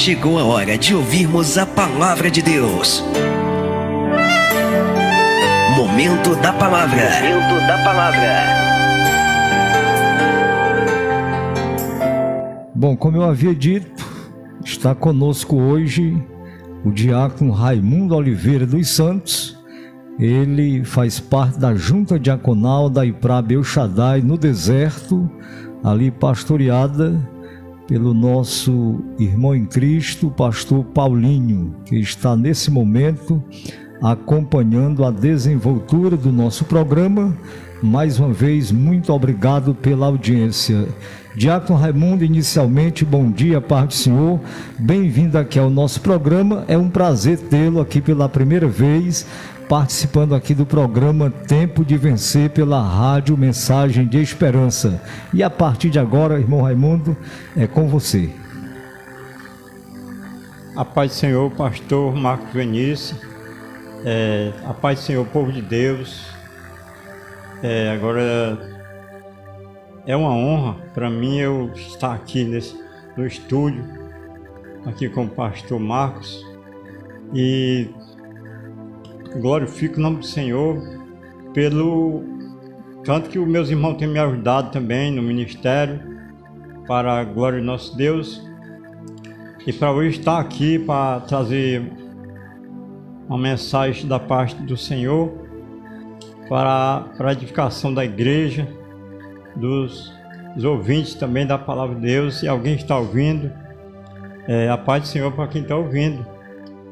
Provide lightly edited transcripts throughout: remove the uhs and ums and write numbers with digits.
chegou a hora de ouvirmos a palavra de Deus. Momento da palavra. Momento da palavra. Bom, como eu havia dito, está conosco hoje o diácono Raimundo Oliveira dos Santos. Ele faz parte da junta diaconal da IPRAB El Shaddai no deserto, ali pastoreada pelo nosso irmão em Cristo, pastor Paulinho, que está nesse momento acompanhando a desenvoltura do nosso programa. Mais uma vez, muito obrigado pela audiência. Diácono Raimundo, inicialmente, bom dia, paz do Senhor. Bem-vindo aqui ao nosso programa. É um prazer tê-lo aqui pela primeira vez, participando aqui do programa Tempo de Vencer pela Rádio Mensagem de Esperança. E a partir de agora, irmão Raimundo, é com você. A paz do Senhor, pastor Marcos Vinícius. A paz do Senhor, povo de Deus. Agora é uma honra para mim eu estar aqui no estúdio, aqui com o pastor Marcos, e glorifico o nome do Senhor pelo tanto que os meus irmãos têm me ajudado também no ministério, para a glória do nosso Deus, e para hoje estar aqui para trazer uma mensagem da parte do Senhor para a edificação da igreja, dos ouvintes também da palavra de Deus. Se alguém está ouvindo, a paz do Senhor para quem está ouvindo.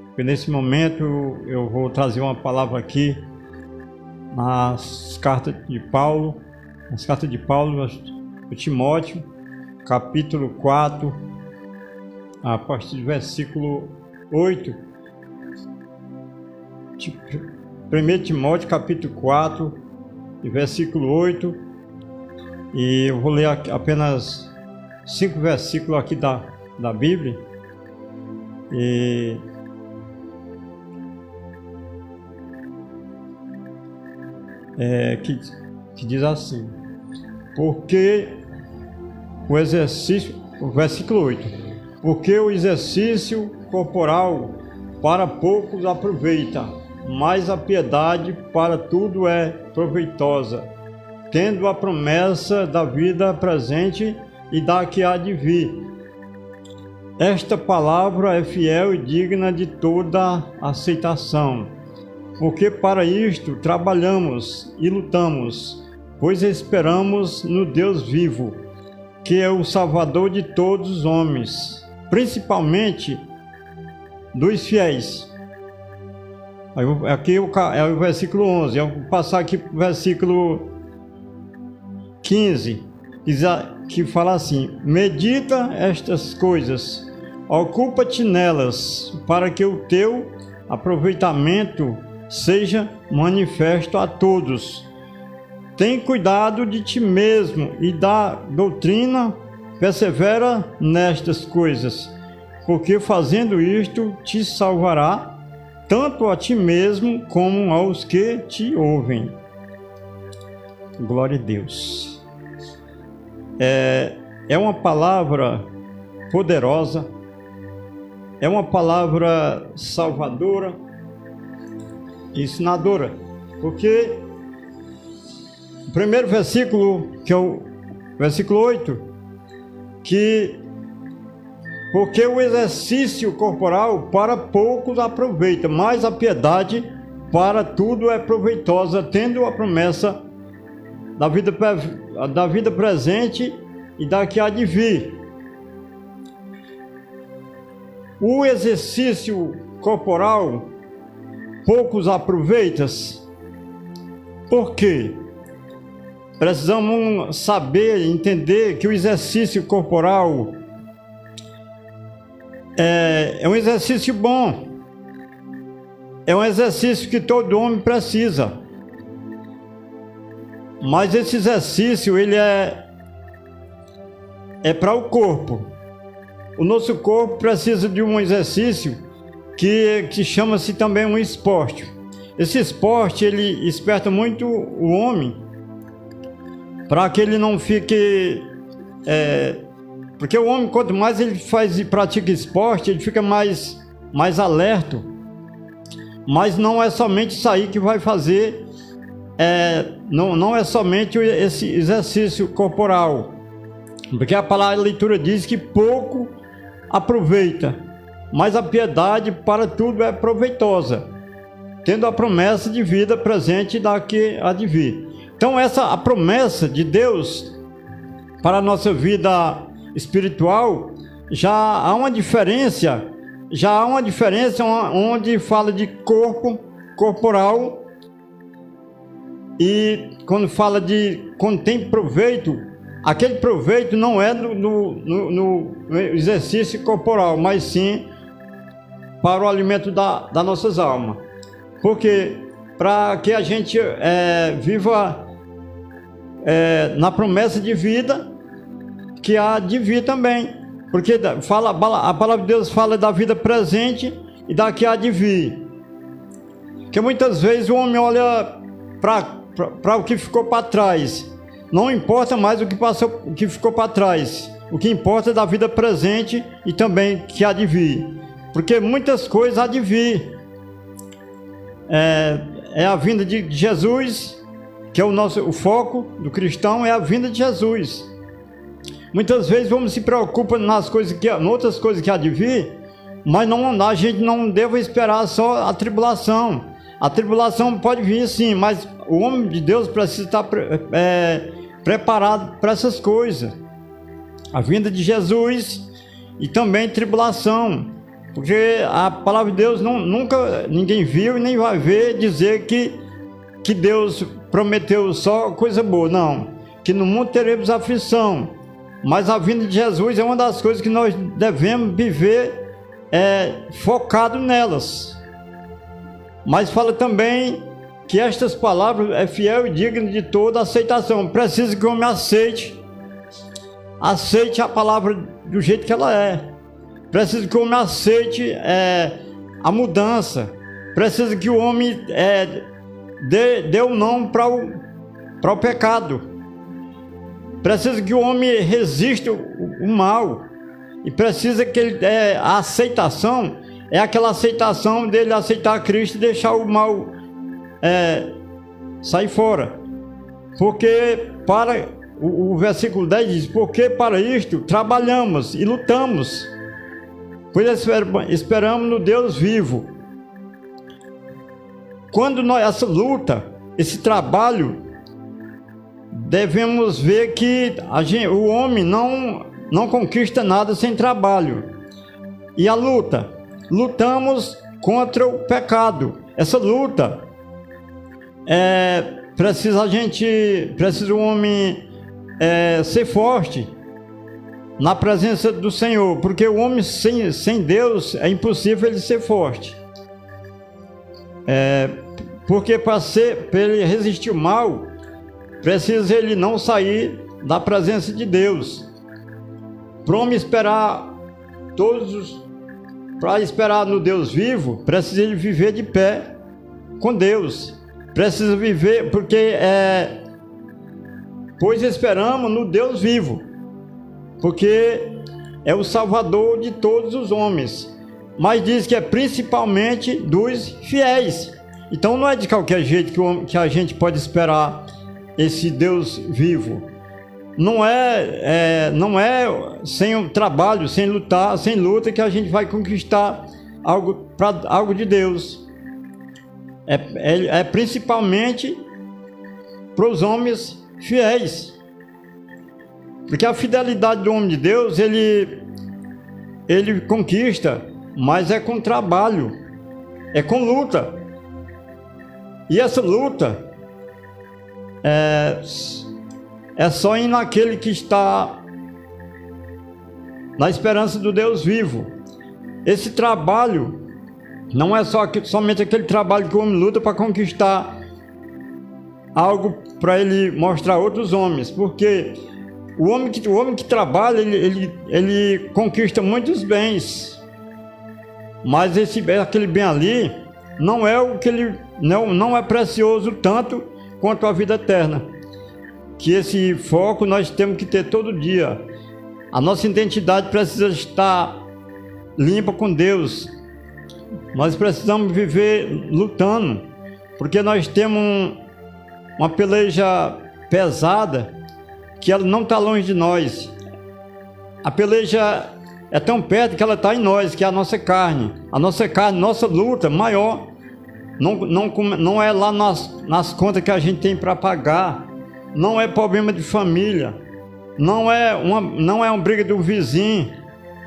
Porque nesse momento eu vou trazer uma palavra aqui nas cartas de Paulo a Timóteo, capítulo 4, a partir do versículo 8. 1 Timóteo, capítulo 4, versículo 8. E eu vou ler apenas 5 versículos aqui da Bíblia. Que diz assim: porque o exercício, o versículo 8, porque o exercício corporal para poucos aproveita, mas a piedade para tudo é proveitosa, tendo a promessa da vida presente e da que há de vir. Esta palavra é fiel e digna de toda aceitação, porque para isto trabalhamos e lutamos, pois esperamos no Deus vivo, que é o Salvador de todos os homens, principalmente dos fiéis. Aqui é o versículo 11, eu vou passar aqui para o versículo 15, que fala assim: medita estas coisas, ocupa-te nelas, para que o teu aproveitamento seja manifesto a todos. Tem cuidado de ti mesmo e da doutrina, persevera nestas coisas, porque fazendo isto te salvará, tanto a ti mesmo como aos que te ouvem. Glória a Deus. É uma palavra poderosa, é uma palavra salvadora, ensinadora, porque o primeiro versículo, que é o versículo 8, porque o exercício corporal para poucos aproveita, mas a piedade para tudo é proveitosa, tendo a promessa da vida presente e da que há de vir. O exercício corporal poucos aproveitam. Por quê? Precisamos saber, entender que o exercício corporal é um exercício bom, é um exercício que todo homem precisa, mas esse exercício ele é para o corpo. O nosso corpo precisa de um exercício que chama-se também um esporte. Esse esporte ele desperta muito o homem para que ele não fique Porque o homem, quanto mais ele faz e pratica esporte, ele fica mais alerta. Mas não é somente isso aí que vai fazer, não é somente esse exercício corporal. Porque a leitura diz que pouco aproveita, mas a piedade para tudo é proveitosa, tendo a promessa de vida presente daqui a de vir. Então a promessa de Deus para a nossa vida espiritual, já há uma diferença onde fala de corporal, e quando tem proveito, aquele proveito não é no exercício corporal, mas sim para o alimento das nossas almas. Porque para que a gente viva na promessa de vida que há de vir também, porque a palavra de Deus fala da vida presente e da que há de vir. Que muitas vezes o homem olha para o que ficou para trás, não importa mais o que ficou para trás, o que importa é da vida presente e também que há de vir, porque muitas coisas há de vir. É a vinda de Jesus, que é o foco do cristão, é a vinda de Jesus. Muitas vezes o homem se preocupa em outras coisas que há de vir, mas a gente não deve esperar só a tribulação. A tribulação pode vir sim, mas o homem de Deus precisa estar preparado para essas coisas. A vinda de Jesus e também tribulação. Porque a palavra de Deus nunca ninguém viu e nem vai ver dizer que Deus prometeu só coisa boa. Não, que no mundo teremos aflição. Mas a vinda de Jesus é uma das coisas que nós devemos viver focado nelas. Mas fala também que estas palavras é fiel e digno de toda aceitação. Precisa que o homem aceite a palavra do jeito que ela é. Precisa que o homem aceite a mudança. Precisa que o homem dê um não para o pecado. Precisa que o homem resista o mal. E precisa que a aceitação é aquela aceitação dele aceitar Cristo e deixar o mal sair fora. Porque o versículo 10 diz: porque para isto trabalhamos e lutamos, pois esperamos no Deus vivo. Quando essa luta, esse trabalho, devemos ver que o homem não conquista nada sem trabalho. E a luta, lutamos contra o pecado. Essa luta precisa o homem ser forte na presença do Senhor, porque o homem sem Deus é impossível ele ser forte. Porque para ele resistir ao mal, precisa ele não sair da presença de Deus. Para homem esperar para esperar no Deus vivo, precisa ele viver de pé com Deus. Precisa viver, porque pois esperamos no Deus vivo, porque é o Salvador de todos os homens. Mas diz que é principalmente dos fiéis. Então não é de qualquer jeito que a gente pode esperar esse Deus vivo. Não é sem um trabalho, sem luta que a gente vai conquistar algo de Deus. É principalmente para os homens fiéis. Porque a fidelidade do homem de Deus, ele conquista, mas é com trabalho, é com luta. E essa luta é só ir naquele que está na esperança do Deus vivo. Esse trabalho não é somente aquele trabalho que o homem luta para conquistar algo para ele mostrar a outros homens, porque o homem que trabalha, ele conquista muitos bens, mas aquele bem ali não é o que ele não é precioso tanto quanto a vida eterna. Que esse foco nós temos que ter todo dia. A nossa identidade precisa estar limpa com Deus. Nós precisamos viver lutando, porque nós temos uma peleja pesada, que ela não está longe de nós. A peleja é tão perto que ela está em nós, que é a nossa carne. A nossa carne, nossa luta maior, não é lá nas contas que a gente tem para pagar, não é problema de família, não é uma briga do vizinho,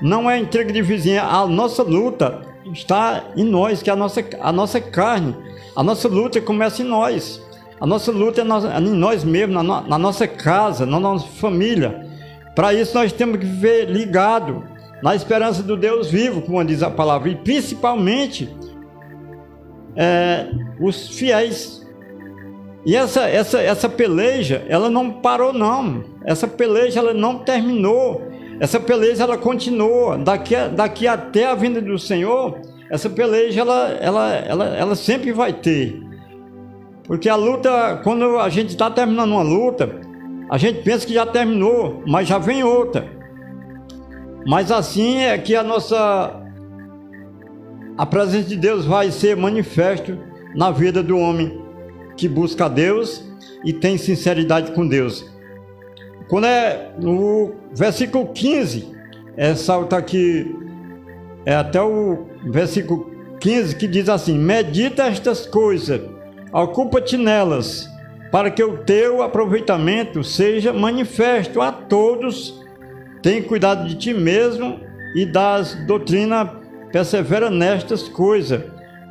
não é intriga de vizinho. A nossa luta está em nós, que é a nossa carne. A nossa luta começa em nós. A nossa luta é em nós mesmos, na nossa casa, na nossa família. Para isso nós temos que viver ligado na esperança do Deus vivo, como diz a palavra, e principalmente os fiéis. E essa peleja, ela não parou não. Essa peleja, ela não terminou. Essa peleja, ela continua. Daqui até a vinda do Senhor, essa peleja, ela sempre vai ter. Porque a luta, quando a gente está terminando uma luta, a gente pensa que já terminou, mas já vem outra. Mas assim é que a presença de Deus vai ser manifesto na vida do homem que busca a Deus e tem sinceridade com Deus. Quando é no versículo 15, salta aqui, até o versículo 15, que diz assim: medita estas coisas, ocupa-te nelas, para que o teu aproveitamento seja manifesto a todos. Tem cuidado de ti mesmo e das doutrinas, persevera nestas coisas,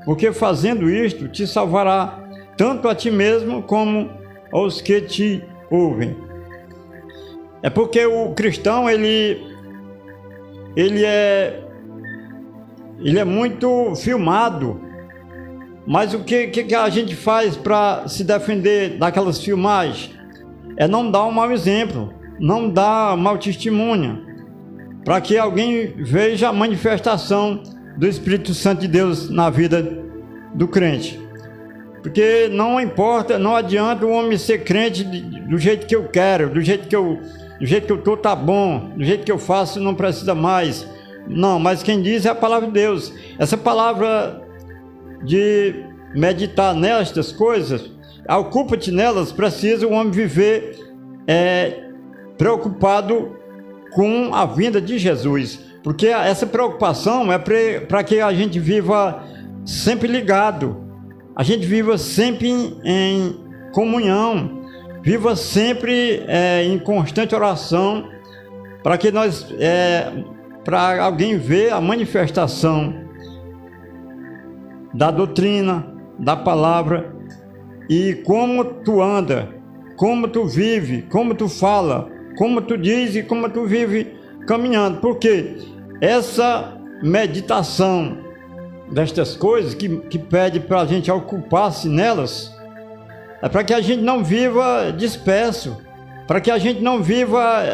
porque fazendo isto te salvará tanto a ti mesmo como aos que te ouvem. É porque o cristão ele é muito filmado. Mas o que a gente faz para se defender daquelas filmagens? É não dar um mau exemplo, não dar mau testemunho, para que alguém veja a manifestação do Espírito Santo de Deus na vida do crente. Porque não importa, não adianta o homem ser crente do jeito que eu quero, do jeito que eu estou tá bom, do jeito que eu faço não precisa mais. Não, mas quem diz é a palavra de Deus. Essa palavra de meditar nestas coisas, ocupa-te nelas, precisa o homem viver preocupado com a vinda de Jesus, porque essa preocupação é para que a gente viva sempre ligado, a gente viva sempre em comunhão, viva sempre em constante oração, para que para alguém ver a manifestação da doutrina, da palavra, e como tu anda, como tu vive, como tu fala, como tu diz e como tu vive caminhando. Porque essa meditação destas coisas que pede para a gente ocupar-se nelas, é para que a gente não viva disperso, para que a gente não viva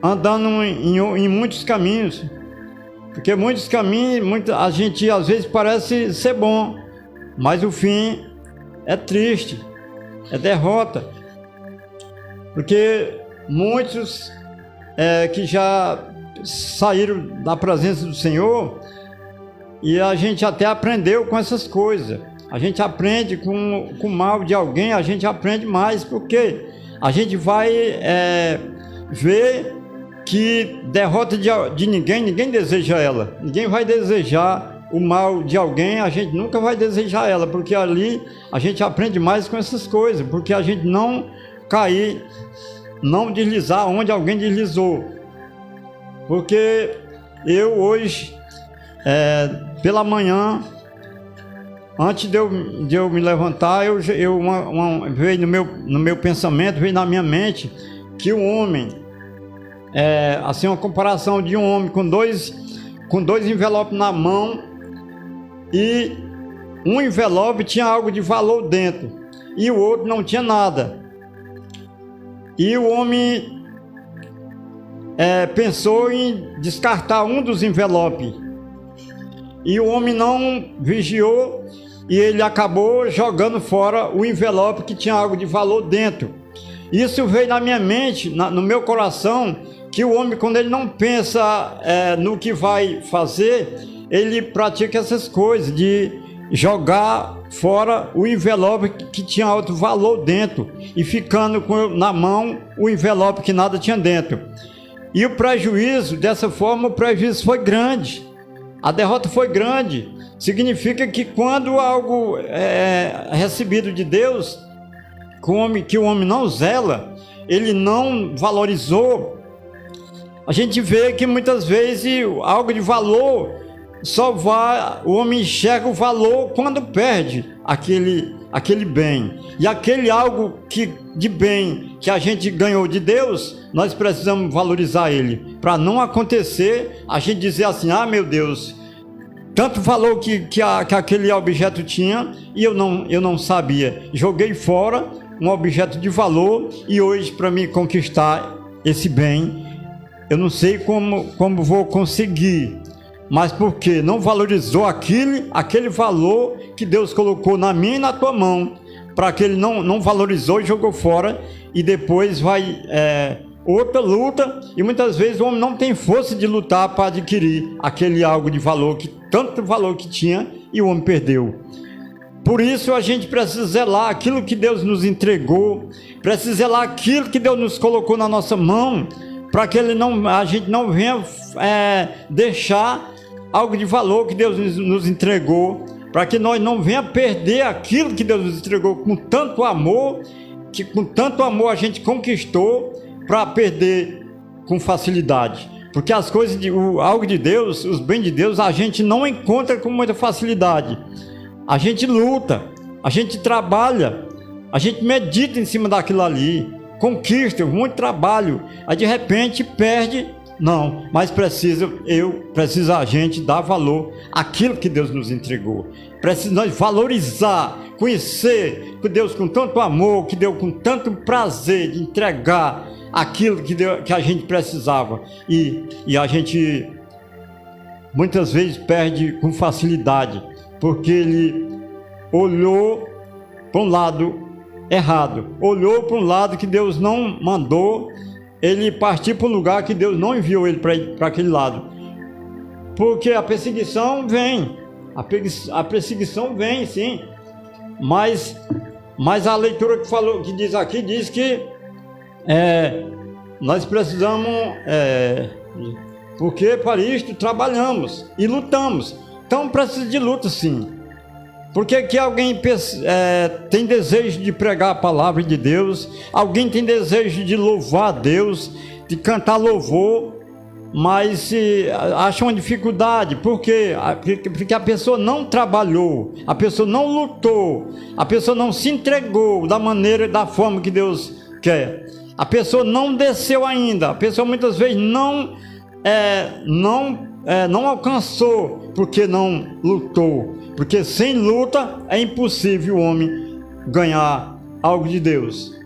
andando em muitos caminhos. Porque muitos caminhos, a gente às vezes parece ser bom, mas o fim é triste, é derrota. Porque muitos que já saíram da presença do Senhor, e a gente até aprendeu com essas coisas. A gente aprende com o mal de alguém, a gente aprende mais, porque a gente vai ver que derrota de ninguém deseja ela. Ninguém vai desejar o mal de alguém, a gente nunca vai desejar ela, porque ali a gente aprende mais com essas coisas, porque a gente não cair, não deslizar onde alguém deslizou. Porque eu hoje, pela manhã, antes de eu me levantar, veio no meu pensamento, veio na minha mente, que o homem, assim, uma comparação de um homem com dois envelopes na mão, e um envelope tinha algo de valor dentro e o outro não tinha nada. E o homem pensou em descartar um dos envelopes, e o homem não vigiou e ele acabou jogando fora o envelope que tinha algo de valor dentro. Isso veio na minha mente, no meu coração, que o homem, quando ele não pensa no que vai fazer, ele pratica essas coisas de jogar fora o envelope que tinha alto valor dentro e ficando na mão o envelope que nada tinha dentro. E o prejuízo, dessa forma, o prejuízo foi grande. A derrota foi grande. Significa que quando algo é recebido de Deus, que o homem não zela, ele não valorizou, a gente vê que muitas vezes algo de valor o homem enxerga o valor quando perde aquele bem. E aquele algo de bem que a gente ganhou de Deus, nós precisamos valorizar ele, para não acontecer a gente dizer assim: ah, meu Deus, tanto valor que aquele objeto tinha e eu não sabia, joguei fora um objeto de valor, e hoje, para mim conquistar esse bem, eu não sei como vou conseguir. Mas porque não valorizou aquele valor que Deus colocou na minha e na tua mão, para que ele não valorizou e jogou fora, e depois vai outra luta, e muitas vezes o homem não tem força de lutar para adquirir aquele algo de valor, tanto valor que tinha, e o homem perdeu. Por isso a gente precisa zelar aquilo que Deus nos entregou, precisa zelar aquilo que Deus nos colocou na nossa mão, para que a gente não venha deixar algo de valor que Deus nos entregou, para que nós não venha perder aquilo que Deus nos entregou com tanto amor, que com tanto amor a gente conquistou, para perder com facilidade. Porque as coisas, algo de Deus, os bens de Deus, a gente não encontra com muita facilidade. A gente luta, a gente trabalha, a gente medita em cima daquilo ali, conquista, muito trabalho, aí de repente perde. Não, mas precisa a gente dar valor àquilo que Deus nos entregou. Precisa nós valorizar, conhecer que Deus com tanto amor, que deu com tanto prazer de entregar aquilo que a gente precisava. E a gente muitas vezes perde com facilidade, porque ele olhou para um lado errado, olhou para um lado que Deus não mandou ele partir para um lugar que Deus não enviou ele para aquele lado. Porque a perseguição vem, a perseguição vem, sim, mas a leitura que diz aqui, diz que nós precisamos, porque para isto trabalhamos e lutamos. Então precisa de luta, sim. Porque que alguém tem desejo de pregar a palavra de Deus, alguém tem desejo de louvar a Deus, de cantar louvor, mas acha uma dificuldade. Por quê? Porque a pessoa não trabalhou, a pessoa não lutou, a pessoa não se entregou da forma que Deus quer. A pessoa não desceu ainda, a pessoa muitas vezes não alcançou porque não lutou. Porque sem luta é impossível o homem ganhar algo de Deus.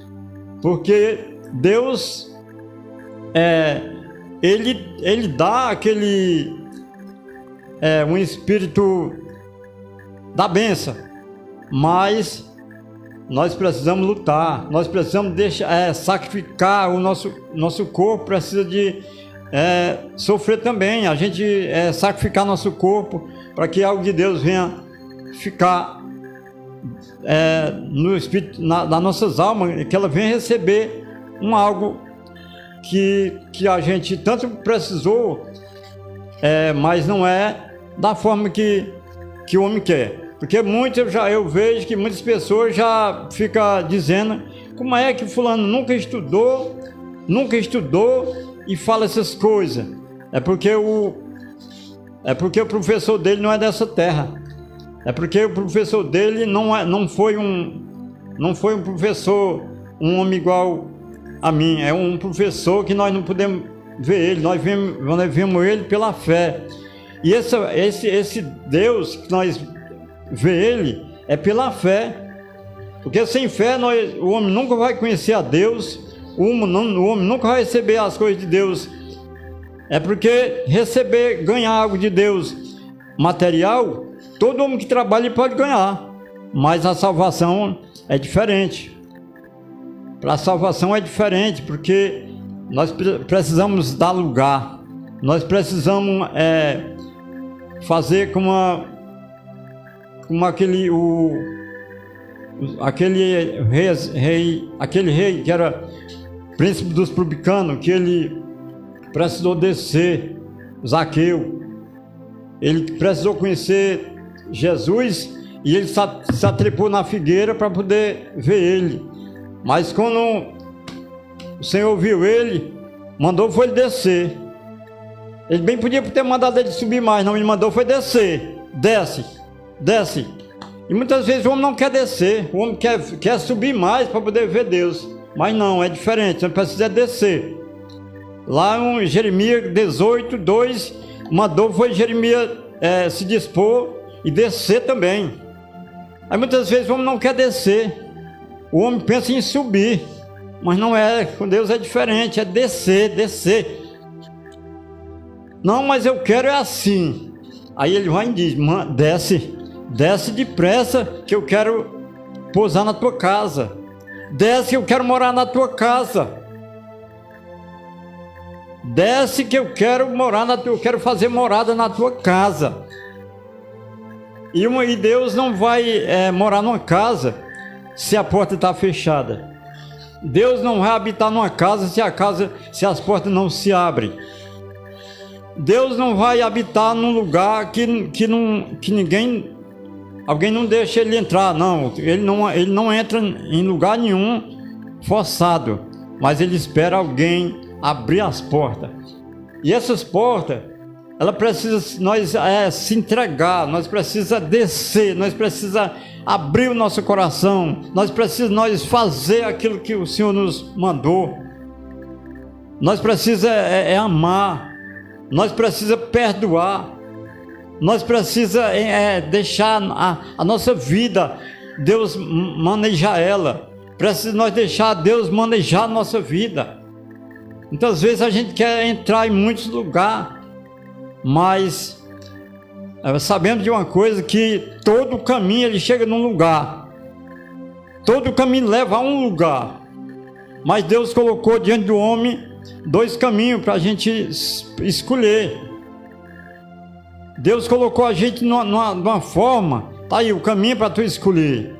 Porque Deus, ele dá um espírito da bênção. Mas nós precisamos lutar, nós precisamos sacrificar o nosso corpo, precisa de sofrer também. A gente sacrificar nosso corpo para que algo de Deus venha ficar no espírito, nas nossas almas, que ela venha receber algo que a gente tanto precisou, mas não é da forma que o homem quer. Porque eu vejo que muitas pessoas já ficam dizendo: como é que fulano nunca estudou e fala essas coisas? É porque o professor dele não é dessa terra. É porque o professor dele não foi um professor, um homem igual a mim. É um professor que nós não podemos ver ele, nós vemos ele pela fé. E esse Deus que nós vemos ele é pela fé. Porque sem fé o homem nunca vai conhecer a Deus, o homem nunca vai receber as coisas de Deus. É porque ganhar algo de Deus material, todo homem que trabalha pode ganhar, mas a salvação é diferente. Para a salvação é diferente, porque nós precisamos dar lugar, nós precisamos fazer como aquele rei que era príncipe dos publicanos, que ele precisou descer, Zaqueu. Ele precisou conhecer Jesus e ele se atrepou na figueira para poder ver ele. Mas quando o Senhor viu ele, mandou foi ele descer. Ele bem podia ter mandado ele subir mais, não, ele mandou foi descer. Desce. E muitas vezes o homem não quer descer, o homem quer subir mais para poder ver Deus. Mas não, é diferente, você precisa descer. Lá em Jeremias 18, 2, mandou foi Jeremias se dispor e descer também. Aí muitas vezes o homem não quer descer, o homem pensa em subir, mas não é, com Deus é diferente, é descer. Não, mas eu quero é assim. Aí ele vai e diz, desce depressa que eu quero pousar na tua casa. Desce que eu quero morar na tua casa. Desce que eu quero eu quero fazer morada na tua casa. E Deus não vai morar numa casa se a porta está fechada. Deus não vai habitar numa casa se as portas não se abrem. Deus não vai habitar num lugar que alguém não deixa ele entrar, não. Ele não entra em lugar nenhum forçado, mas ele espera alguém abrir as portas. E essas portas, ela precisa nós se entregar, nós precisa descer, nós precisa abrir o nosso coração, nós precisamos fazer aquilo que o Senhor nos mandou. Nós precisa amar, nós precisa perdoar, nós precisa deixar a nossa vida, Deus manejar ela. Precisa nós deixar Deus manejar a nossa vida. Muitas vezes a gente quer entrar em muitos lugares, mas sabemos de uma coisa, que todo caminho ele chega num lugar, todo caminho leva a um lugar, mas Deus colocou diante do homem 2 caminhos para a gente escolher. Deus colocou a gente numa forma, tá aí o caminho para tu escolher,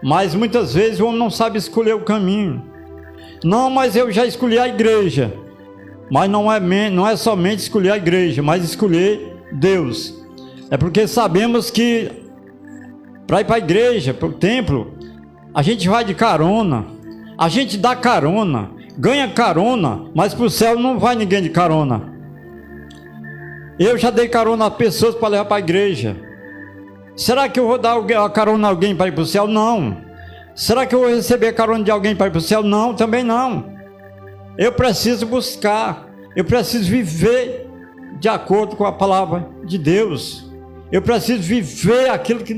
mas muitas vezes o homem não sabe escolher o caminho. Não, mas eu já escolhi a igreja. Mas não é somente escolher a igreja, mas escolher Deus. É porque sabemos que para ir para a igreja, para o templo, a gente vai de carona, a gente dá carona, ganha carona, mas para o céu não vai ninguém de carona. Eu já dei carona a pessoas para levar para a igreja. Será que eu vou dar a carona a alguém para ir para o céu? Não. Será que eu vou receber carona de alguém para ir para o céu? Não, também não. Eu preciso buscar, eu preciso viver de acordo com a palavra de Deus. Eu preciso viver aquilo que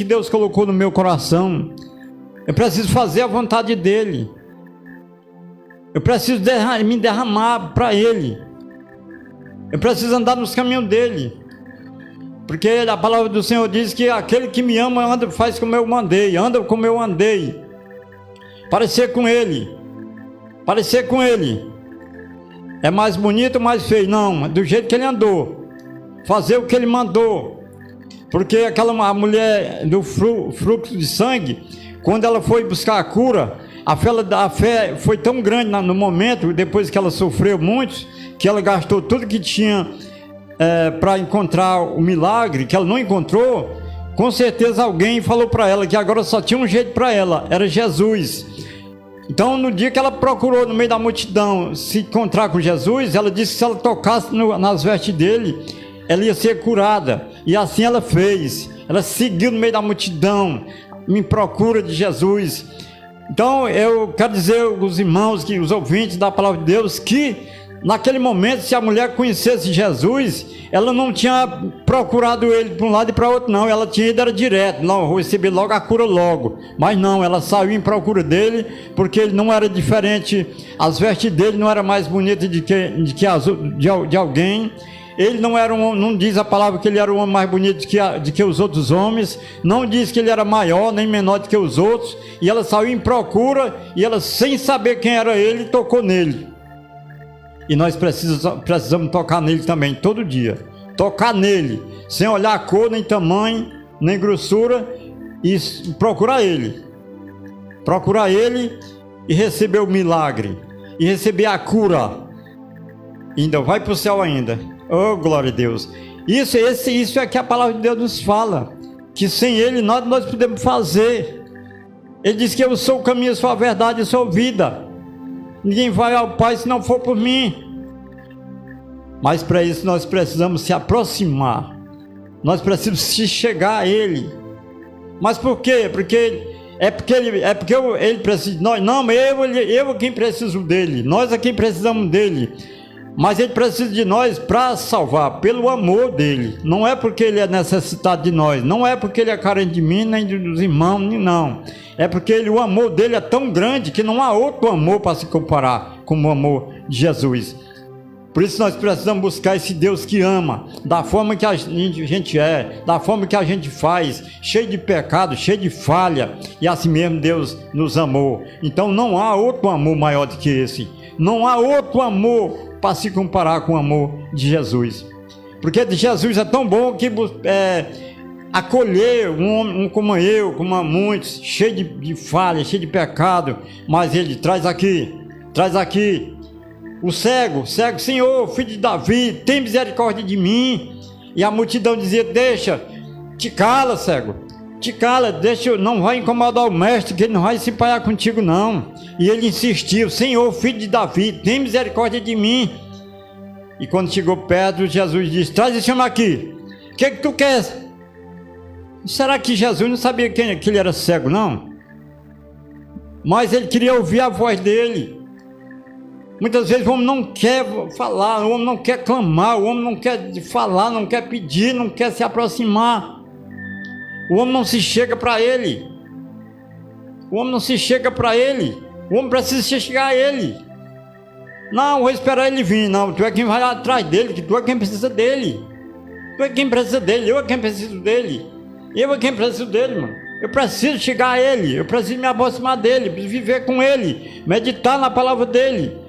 Deus colocou no meu coração. Eu preciso fazer a vontade dEle. Eu preciso me derramar para Ele. Eu preciso andar nos caminhos dEle. Porque a palavra do Senhor diz que aquele que me ama faz como eu mandei, anda como eu andei. Parecer com Ele. É mais bonito ou mais feio? Não, do jeito que Ele andou. Fazer o que Ele mandou. Porque a mulher do fluxo de sangue, quando ela foi buscar a cura, a fé foi tão grande no momento, depois que ela sofreu muito, que ela gastou tudo que tinha para encontrar o milagre, que ela não encontrou. Com certeza alguém falou para ela que agora só tinha um jeito para ela, era Jesus. Então no dia que ela procurou no meio da multidão se encontrar com Jesus, ela disse que se ela tocasse nas vestes dele, ela ia ser curada. E assim ela fez. Ela seguiu no meio da multidão em procura de Jesus. Então eu quero dizer aos irmãos, os ouvintes da palavra de Deus, que naquele momento, se a mulher conhecesse Jesus, ela não tinha procurado ele para um lado e para outro, não. Ela tinha ido direto, não, receber logo a cura logo. Mas não, ela saiu em procura dele, porque ele não era diferente, as vestes dele não eram mais bonitas de alguém. ele não era não diz a palavra que ele era o homem mais bonito de que os outros homens, não diz que ele era maior nem menor do que os outros, e ela saiu em procura, e ela, sem saber quem era ele, tocou nele. E nós precisamos tocar nele também, todo dia. Tocar nele, sem olhar a cor, nem tamanho, nem grossura, e procurar ele. Procurar ele e receber o milagre, e receber a cura. E ainda vai para o céu ainda. Oh, glória a Deus. Isso é que a palavra de Deus nos fala, que sem ele nós podemos fazer. Ele diz que eu sou o caminho, eu sou a verdade, eu sou a vida. Ninguém vai ao Pai se não for por mim. Mas para isso nós precisamos se aproximar. Nós precisamos se chegar a Ele. Mas por quê? Porque ele precisa de nós. Não, eu é quem preciso dele. Nós é quem precisamos dele. Mas ele precisa de nós para salvar, pelo amor dele. Não é porque ele é necessitado de nós. Não é porque ele é carente de mim, nem dos irmãos, não. É porque o amor dele é tão grande que não há outro amor para se comparar com o amor de Jesus. Por isso nós precisamos buscar esse Deus que ama, da forma que a gente é, da forma que a gente faz, cheio de pecado, cheio de falha, e assim mesmo Deus nos amou. Então não há outro amor maior do que esse. Não há outro amor para se comparar com o amor de Jesus. Porque de Jesus é tão bom que acolher um homem como eu, como muitos, cheio de falha, cheio de pecado, mas ele traz aqui. O cego, Senhor, filho de Davi, tem misericórdia de mim. E a multidão dizia, te cala, cego, te cala, não vai incomodar o mestre, que ele não vai se empaiar contigo não. E ele insistiu, Senhor, filho de Davi, tem misericórdia de mim. E quando chegou perto, Jesus disse, traz esse homem aqui, o que tu quer? Será que Jesus não sabia que ele era cego, não? Mas ele queria ouvir a voz dele. Muitas vezes o homem não quer falar, o homem não quer clamar, o homem não quer falar, não quer pedir, não quer se aproximar. O homem não se chega para ele. O homem não se chega para ele. O homem precisa se chegar a ele. Não, vou esperar ele vir. Não, tu é quem vai atrás dele, que tu é quem precisa dele. Tu é quem precisa dele, eu é quem preciso dele. Eu é quem preciso dele, mano. Eu preciso chegar a ele, eu preciso me aproximar dele, preciso viver com ele, meditar na palavra dele.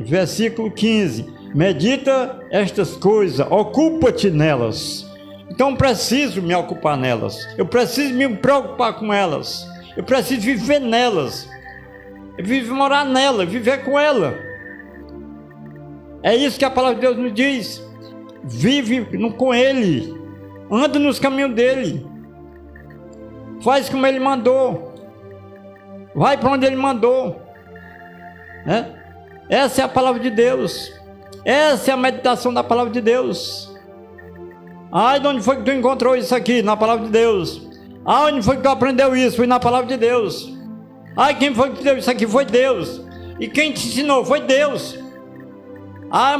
Versículo 15, medita estas coisas, ocupa-te nelas. Então eu preciso me ocupar nelas, eu preciso me preocupar com elas, eu preciso viver nelas, morar nela, viver com ela. É isso que a palavra de Deus nos diz. Vive com ele, anda nos caminhos dele, faz como ele mandou, vai para onde ele mandou. Essa é a palavra de Deus, essa é a meditação da palavra de Deus. De onde foi que tu encontrou isso aqui? Na palavra de Deus. Onde foi que tu aprendeu isso? Foi na palavra de Deus. Quem foi que te deu isso aqui? Foi Deus. E quem te ensinou? Foi Deus.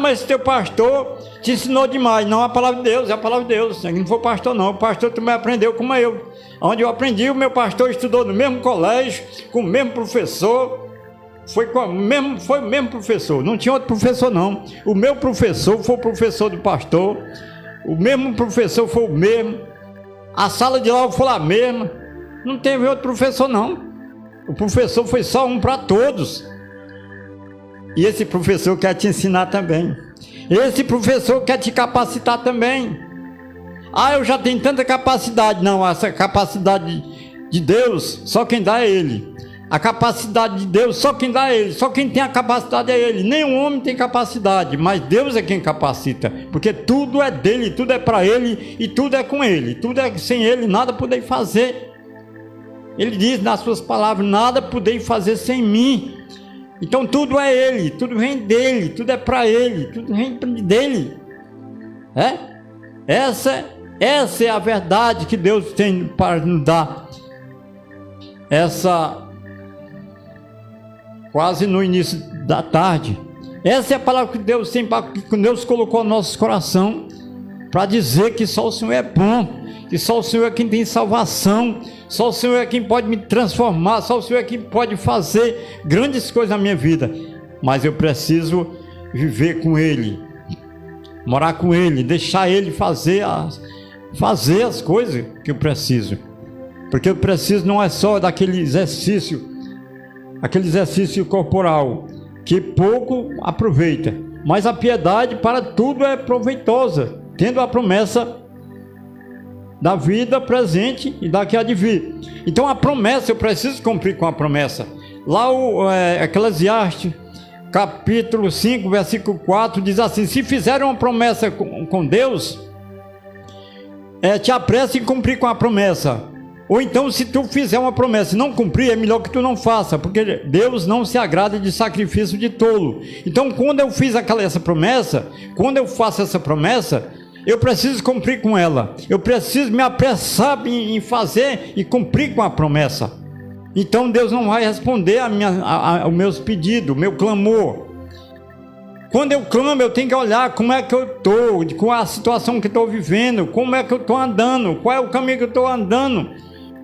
Mas teu pastor te ensinou demais. Não, a palavra de Deus, é a palavra de Deus. Não foi pastor não, o pastor também aprendeu como eu. Onde eu aprendi, o meu pastor estudou no mesmo colégio, com o mesmo professor. Foi o mesmo professor, não tinha outro professor não. O meu professor foi o professor do pastor, o mesmo professor foi o mesmo, a sala de aula foi a mesma, não teve outro professor não. O professor foi só um para todos. E esse professor quer te ensinar também, esse professor quer te capacitar também. Eu já tenho tanta capacidade. Não, essa capacidade de Deus só quem dá é Ele. A capacidade de Deus, só quem dá é Ele, só quem tem a capacidade é Ele. Nenhum homem tem capacidade, mas Deus é quem capacita, porque tudo é dele, tudo é para Ele e tudo é com Ele. Tudo é sem Ele, nada podei fazer. Ele diz nas suas palavras, nada podei fazer sem mim. Então tudo é Ele, tudo vem dele, tudo é para Ele, tudo vem dele. Essa é a verdade que Deus tem para nos dar. Quase no início da tarde. Essa é a palavra que Deus tem, que Deus colocou no nosso coração, para dizer que só o Senhor é bom, que só o Senhor é quem tem salvação, só o Senhor é quem pode me transformar, só o Senhor é quem pode fazer grandes coisas na minha vida. Mas eu preciso viver com Ele, morar com Ele, deixar Ele fazer as coisas que eu preciso. Porque eu preciso não é só daquele exercício corporal, que pouco aproveita, mas a piedade para tudo é proveitosa, tendo a promessa da vida presente e da que há de vir. Então a promessa, eu preciso cumprir com a promessa. Lá o Eclesiastes, capítulo 5, versículo 4, diz assim: se fizeram uma promessa com Deus, te apresse em cumprir com a promessa. Ou então, se tu fizer uma promessa e não cumprir, é melhor que tu não faça, porque Deus não se agrada de sacrifício de tolo. Então, quando eu fiz essa promessa, quando eu faço essa promessa, eu preciso cumprir com ela. Eu preciso me apressar em fazer e cumprir com a promessa. Então, Deus não vai responder aos meus pedidos, o meu clamor. Quando eu clamo, eu tenho que olhar como é que eu estou, qual é a situação que eu estou vivendo, como é que eu estou andando, qual é o caminho que eu estou andando,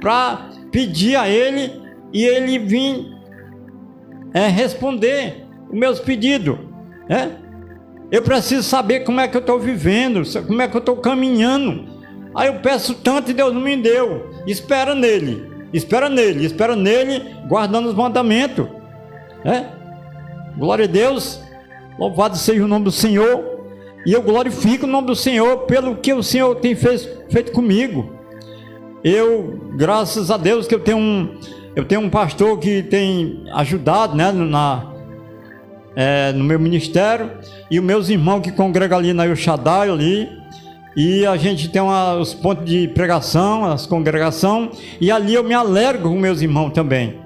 para pedir a Ele e Ele vir responder os meus pedidos. Eu preciso saber como é que eu estou vivendo, como é que eu estou caminhando. Aí eu peço tanto e Deus não me deu. Espera nele, guardando os mandamentos. Glória a Deus, louvado seja o nome do Senhor. E eu glorifico o nome do Senhor pelo que o Senhor tem feito comigo. Graças a Deus que eu tenho um pastor que tem ajudado, no meu ministério, e os meus irmãos que congregam ali na El Shaddai ali, e a gente tem os pontos de pregação, as congregações, e ali eu me alegro com meus irmãos também.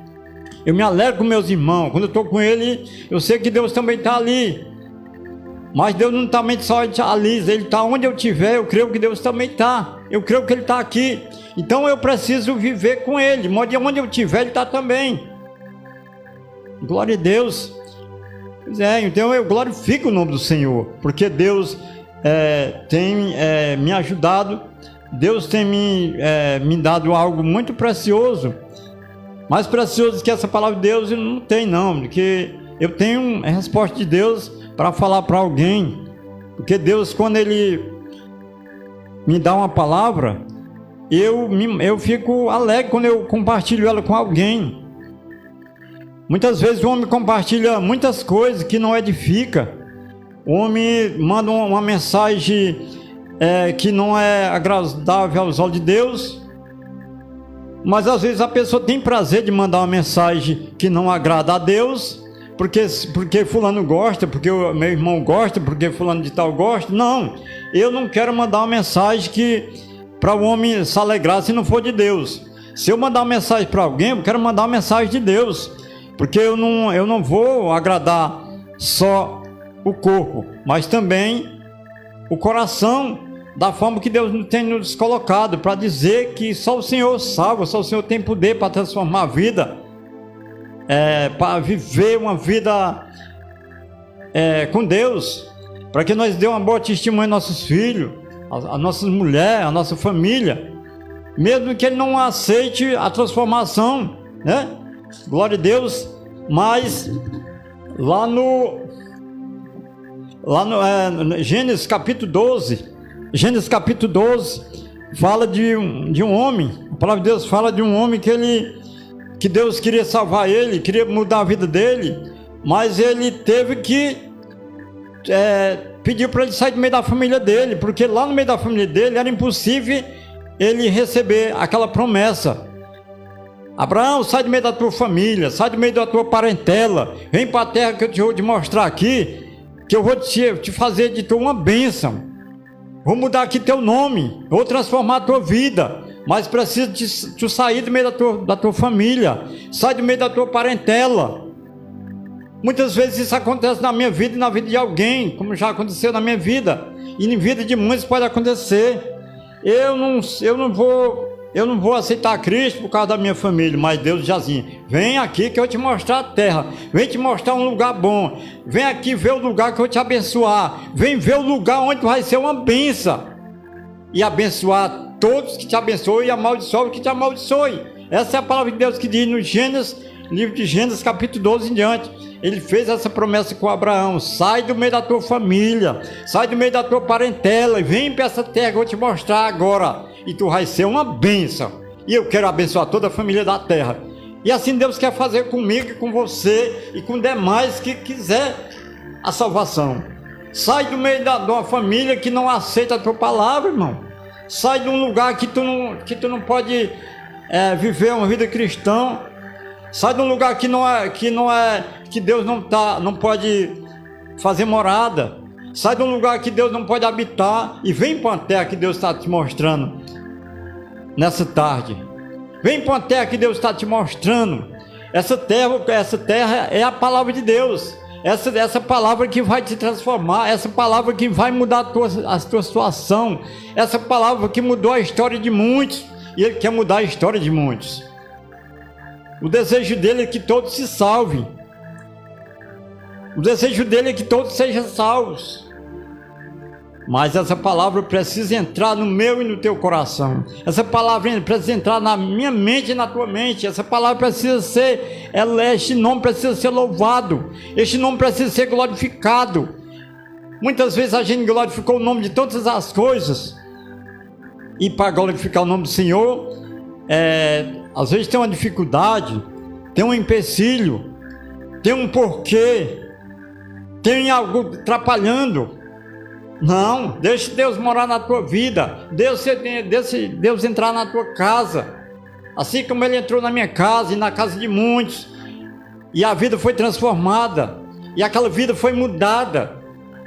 Eu me alegro com meus irmãos. Quando eu estou com ele, eu sei que Deus também está ali. Mas Deus não está só ali, Ele está onde eu estiver. Eu creio que Deus também está. Eu creio que Ele está aqui. Então eu preciso viver com Ele. Mas onde eu estiver, Ele está também. Glória a Deus. Pois então eu glorifico o nome do Senhor, porque Deus tem me ajudado. Deus tem me dado algo muito precioso. Mais precioso que essa palavra de Deus não tem não, porque eu tenho a resposta de Deus para falar para alguém. Porque Deus, quando Ele me dá uma palavra, eu fico alegre quando eu compartilho ela com alguém. Muitas vezes o homem compartilha muitas coisas que não edifica. O homem manda uma mensagem que não é agradável aos olhos de Deus. Mas às vezes a pessoa tem prazer de mandar uma mensagem que não agrada a Deus, porque fulano gosta, porque o meu irmão gosta, porque fulano de tal gosta. Não, eu não quero mandar uma mensagem para o homem se alegrar se não for de Deus. Se eu mandar uma mensagem para alguém, eu quero mandar uma mensagem de Deus, porque eu não vou agradar só o corpo, mas também o coração, da forma que Deus tem nos colocado, para dizer que só o Senhor salva, só o Senhor tem poder para transformar a vida, para viver uma vida com Deus, para que nós dê uma boa testemunha aos nossos filhos, às nossas mulheres, à nossa família, mesmo que ele não aceite a transformação, glória a Deus. Mas lá no Gênesis capítulo 12, fala de um homem. A palavra de Deus fala de um homem que Deus queria salvar ele, queria mudar a vida dele, mas ele teve que pedir para ele sair do meio da família dele, porque lá no meio da família dele era impossível ele receber aquela promessa. Abraão, sai do meio da tua família, sai do meio da tua parentela, vem para a terra que eu vou te mostrar aqui, que eu vou te fazer de tu uma bênção. Vou mudar aqui teu nome, vou transformar a tua vida, mas preciso de sair do meio da tua família, sai do meio da tua parentela. Muitas vezes isso acontece na minha vida e na vida de alguém, como já aconteceu na minha vida, e na vida de muitos pode acontecer. Eu não vou aceitar Cristo por causa da minha família, mas Deus já assim, vem aqui que eu vou te mostrar a terra, vem te mostrar um lugar bom, vem aqui ver o lugar que eu vou te abençoar, vem ver o lugar onde vai ser uma bênção, e abençoar todos que te abençoem e amaldiçoar os que te amaldiçoem. Essa é a palavra de Deus que diz no Gênesis, livro de Gênesis capítulo 12 em diante. Ele fez essa promessa com Abraão: sai do meio da tua família, sai do meio da tua parentela e vem para essa terra que eu vou te mostrar agora, e tu vai ser uma bênção, e eu quero abençoar toda a família da terra. E assim Deus quer fazer comigo e com você e com demais que quiser a salvação. Sai do meio de uma família que não aceita a tua palavra, irmão. Sai de um lugar que tu não pode viver uma vida cristã. Sai de um lugar que Deus não pode fazer morada. Sai de um lugar que Deus não pode habitar e vem para uma terra que Deus está te mostrando nessa tarde. Vem para uma terra que Deus está te mostrando. Essa terra é a palavra de Deus. Essa palavra que vai te transformar, essa palavra que vai mudar a tua situação, essa palavra que mudou a história de muitos, e Ele quer mudar a história de muitos. O desejo dele é que todos se salvem. O desejo dele é que todos sejam salvos. Mas essa palavra precisa entrar no meu e no teu coração. Essa palavra precisa entrar na minha mente e na tua mente. Essa palavra precisa ser, este nome precisa ser louvado. Este nome precisa ser glorificado. Muitas vezes a gente glorificou o nome de todas as coisas. E para glorificar o nome do Senhor, às vezes tem uma dificuldade, tem um empecilho, tem um porquê, tem algo atrapalhando. Não, deixe Deus morar na tua vida, deixe Deus entrar na tua casa, assim como Ele entrou na minha casa e na casa de muitos, e a vida foi transformada, e aquela vida foi mudada,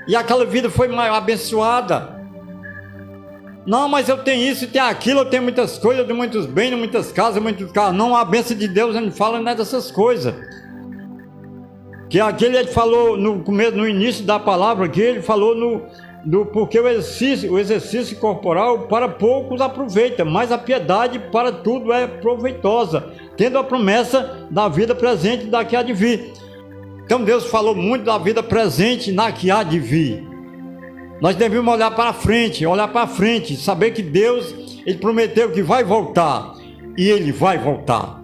e aquela vida foi abençoada. Não, mas eu tenho isso e tenho aquilo, eu tenho muitas coisas, eu tenho muitos bens, muitas casas, muitos carros. Não, a bênção de Deus não fala nada dessas coisas. Que aquele ele falou no começo, no início da palavra, que ele falou porque o exercício corporal para poucos aproveita, mas a piedade para tudo é proveitosa, tendo a promessa da vida presente e da que há de vir. Então Deus falou muito da vida presente na que há de vir. Nós devemos olhar para frente, saber que Deus, Ele prometeu que vai voltar, e Ele vai voltar.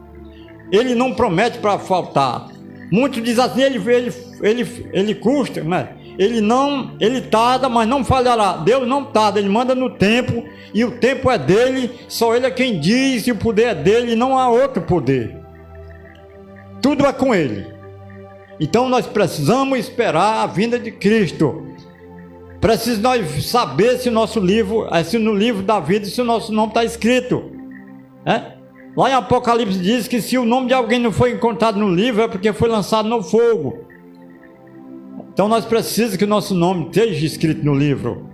Ele não promete para faltar. Muitos dizem assim, ele custa, né? Ele tarda, mas não falhará. Deus não tarda, Ele manda no tempo, e o tempo é dele, só Ele é quem diz, e o poder é dele, não há outro poder. Tudo é com Ele. Então nós precisamos esperar a vinda de Cristo. Precisamos nós saber se o nosso livro, se no livro da vida, se o nosso nome está escrito. Lá em Apocalipse diz que se o nome de alguém não foi encontrado no livro, é porque foi lançado no fogo. Então nós precisamos que o nosso nome esteja escrito no livro.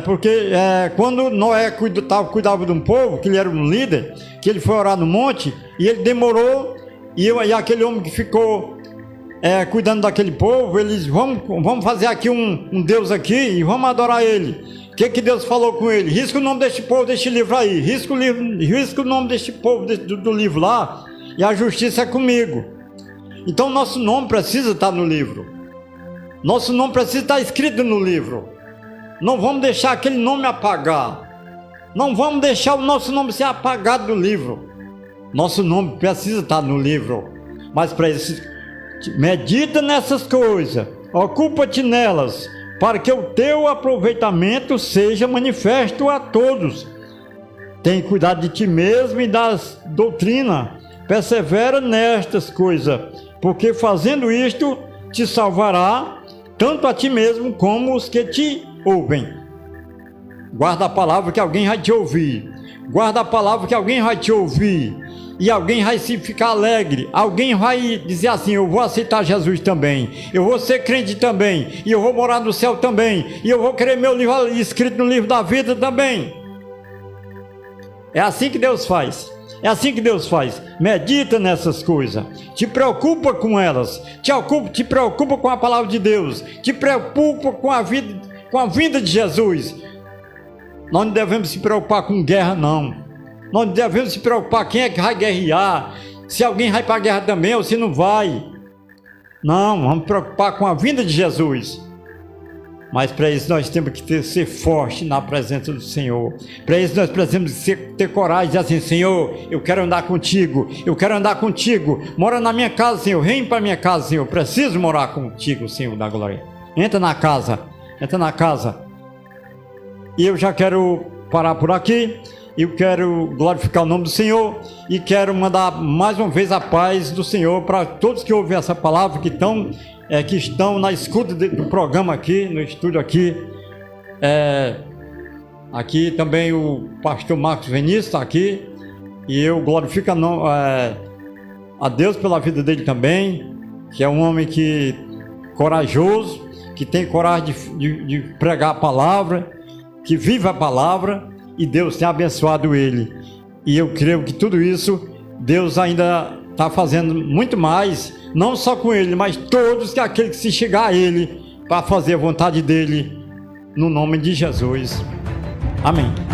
Porque quando Noé cuidava de um povo, que ele era um líder, que ele foi orar no monte, e ele demorou, e aquele homem que ficou cuidando daquele povo, eles vamos fazer aqui um Deus aqui e vamos adorar ele. O que Deus falou com ele? Risca o nome deste povo deste livro aí, risca o nome deste povo do livro lá, e a justiça é comigo. Então nosso nome precisa estar no livro, nosso nome precisa estar escrito no livro. Não vamos deixar aquele nome apagar, não vamos deixar o nosso nome ser apagado do livro. Nosso nome precisa estar no livro, mas para isso, medita nessas coisas, ocupa-te nelas, para que o teu aproveitamento seja manifesto a todos. Tem cuidado de ti mesmo e das doutrinas, persevera nestas coisas, porque fazendo isto te salvará, tanto a ti mesmo como os que te ouvem. Guarda a palavra que alguém vai te ouvir, guarda a palavra que alguém vai te ouvir, e alguém vai se ficar alegre, alguém vai dizer assim, eu vou aceitar Jesus também, eu vou ser crente também, e eu vou morar no céu também, e eu vou querer meu livro escrito no livro da vida também. É assim que Deus faz, medita nessas coisas, te preocupa com elas, te preocupa com a palavra de Deus, te preocupa com a vinda de Jesus. Nós não devemos se preocupar com guerra não. Nós não devemos se preocupar quem é que vai guerrear, se alguém vai para a guerra também ou se não vai. Não, vamos preocupar com a vinda de Jesus. Mas para isso nós temos que ser forte na presença do Senhor. Para isso nós precisamos ter coragem de dizer assim: Senhor, eu quero andar contigo, eu quero andar contigo. Mora na minha casa, Senhor, vem para minha casa, Senhor. Eu preciso morar contigo, Senhor da glória. Entra na casa, entra na casa. E eu já quero parar por aqui. Eu quero glorificar o nome do Senhor e quero mandar mais uma vez a paz do Senhor para todos que ouvem essa palavra, que estão na escuta do programa aqui, no estúdio aqui. Aqui também o pastor Marcos Vinícius está aqui, e eu glorifico a Deus pela vida dele também, que é um homem corajoso, que tem coragem de pregar a palavra, que vive a palavra, e Deus tem abençoado ele. E eu creio que tudo isso, Deus ainda está fazendo muito mais, não só com ele, mas todos aqueles que se chegar a ele, para fazer a vontade dele, no nome de Jesus. Amém.